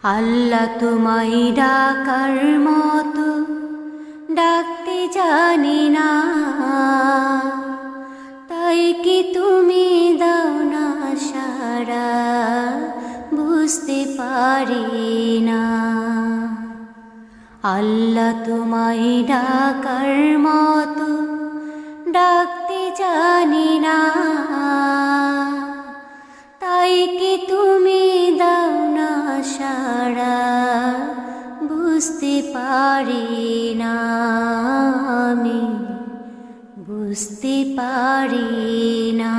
আল্লাহ তোমায় ডাকার মতো ডাকতে জানি না, তাই কি তুমি দাও না সাড়া, বুঝতে পারি না। আল্লাহ তোমায় ডাকার মতো ডাকতে জানি না, তাই কি তুমি দাও না সাড়া, বুঝতে পারি না। আমি বুঝতে পারি না।